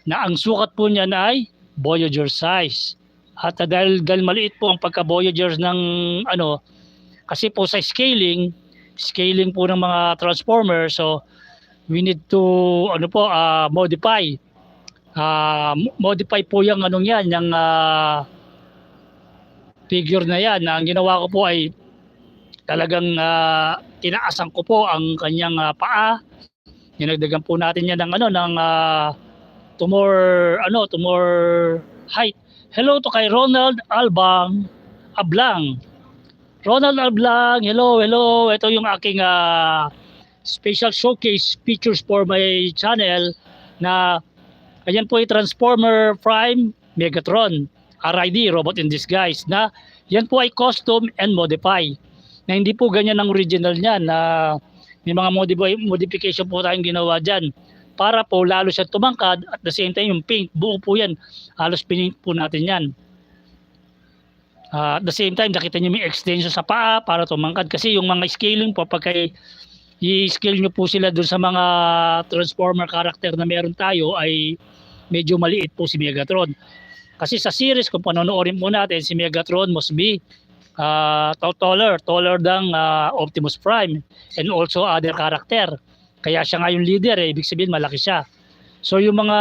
na ang sukat po niyan ay Voyager size. At dahil maliit po ang pagka-Voyager ng ano, kasi po sa scaling po ng mga transformer, so we need to modify. Modify po yung anong yan, yung figure na yan. Ang ginawa ko po ay talagang tinaasan ko po ang kanyang paa. Dinagdagan po natin yan ng to more height. Hello to kay Ronald Ablang. Ronald Ablang, hello. Ito yung aking special showcase pictures for my channel na ayan po yung Transformer Prime Megatron RID, Robot in Disguise, na yan po ay custom and modify. Na hindi po ganyan ang original niyan, na may mga modification po tayong ginawa dyan para po lalo siya tumangkad. At the same time yung paint, buo po yan, halos pinint po natin yan. At the same time nakita niyo may extension sa paa para tumangkad, kasi yung mga scaling po pagka i-scale nyo po sila dun sa mga transformer character na meron tayo ay medyo maliit po si Megatron. Kasi sa series kung panonoorin po natin, si Megatron must be taller than Optimus Prime and also other character. Kaya siya nga yung leader, ibig sabihin malaki siya. So yung mga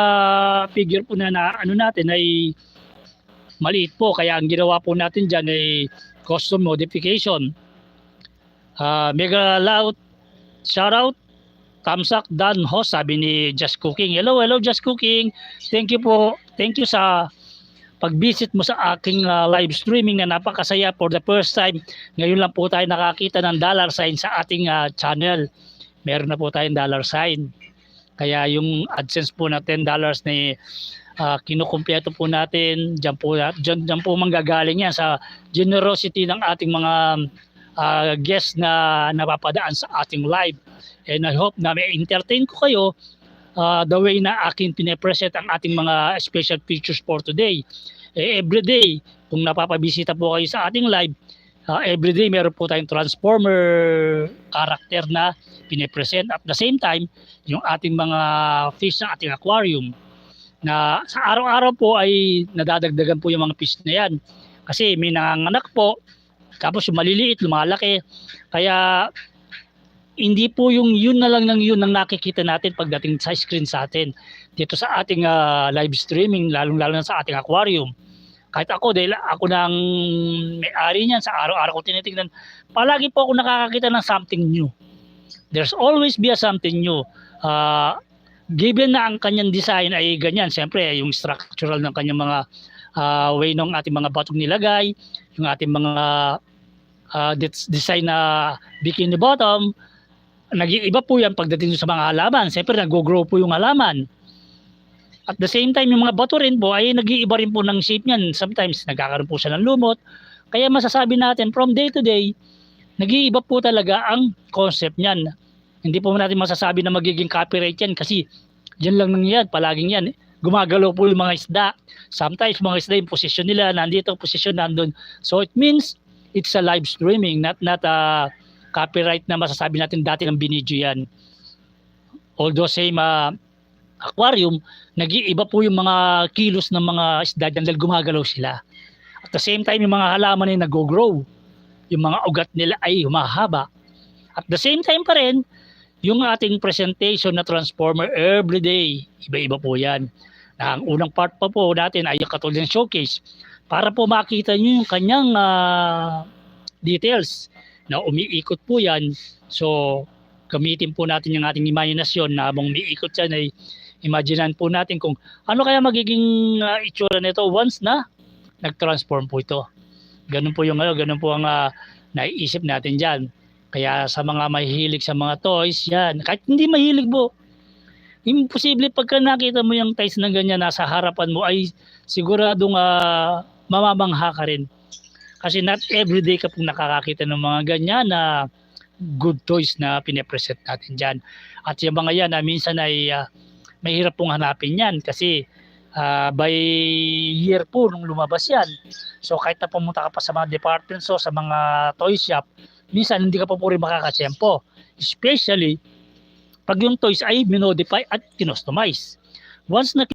figure po na natin ay maliit po, kaya ang ginawa po natin dyan ay custom modification. Mega loud shoutout, thumbs up, Dan Host, sabi ni Just Cooking. Hello Just Cooking. Thank you po. Thank you sa pag-visit mo sa aking live streaming na napakasaya. For the first time, ngayon lang po tayo nakakita ng dollar sign sa ating channel. Meron na po tayong dollar sign. Kaya yung AdSense po na $10 na kinukumpleto po natin, dyan po manggagaling yan sa generosity ng ating mga guests na napapadaan sa ating live. And I hope na may entertain ko kayo the way na akin pinapresent ang ating mga special features for today. Everyday, kung napapabisita po kayo sa ating live, everyday meron po tayong transformer character na pinapresent. At the same time, yung ating mga fish ng ating aquarium na sa araw-araw po ay nadadagdagan po yung mga fish na yan. Kasi may nanganganak po, tapos yung maliliit, lumalaki. Kaya hindi po yung yun na lang ng yun ang nakikita natin pagdating sa screen sa atin. Dito sa ating live streaming, lalong-lalo na sa ating aquarium. Kahit ako, dahil ako nang may-ari niyan, sa araw-araw ko tinitingnan, palagi po ako nakakakita ng something new. There's always be a something new. Given na ang kanyang design ay ganyan, siyempre yung structural ng kanyang mga way ng ating mga batong nilagay, yung ating mga design na bikini bottom, nag-iiba po yan pagdating sa mga halaman. Siyempre nag-grow po yung halaman. At the same time, yung mga bato rin po ay nag-iiba rin po ng shape niyan. Sometimes nagkakaroon po siya ng lumot. Kaya masasabi natin from day to day, nag-iiba po talaga ang concept niyan. Hindi po natin masasabi na magiging copyright yan kasi yan lang nangyayari, palaging yan. Gumagalaw po yung mga isda. Sometimes mga isda yung posisyon nila, nandito ang posisyon nandun. So it means it's a live streaming, not a copyright na masasabi natin dati ng binidyo yan. Although same aquarium, nag-iiba po yung mga kilos ng mga isda dahil gumagalaw sila. At the same time, yung mga halaman ay nag-grow. Yung mga ugat nila ay humahaba. At the same time pa rin, yung ating presentation na transformer everyday, iba-iba po yan. Ang unang part pa po natin ay yung katulad ng showcase para po makita nyo yung kanyang details na umiikot po yan. So, gamitin po natin yung ating imaginasyon na habang umiikot yan ay imaginean po natin kung ano kaya magiging itsura nito once na nag-transform po ito. Ganun po yung ganun po ang naiisip natin diyan. Kaya sa mga mahihilig sa mga toys, yan, kahit hindi mahilig po, imposible pagka nakita mo yung toys na ganyan nasa harapan mo ay siguradong mamamangha ka rin. Kasi not everyday ka pong nakakakita ng mga ganyan na good toys na pinapresent natin diyan. At yung mga yan minsan ay mahirap pong hanapin yan kasi by year po nung lumabas yan. So kahit na pumunta ka pa sa mga department store, sa mga toy shop, minsan hindi ka pa po rin makakatsyempo. Especially pag yung toys ay minodify at kinustomize. Once na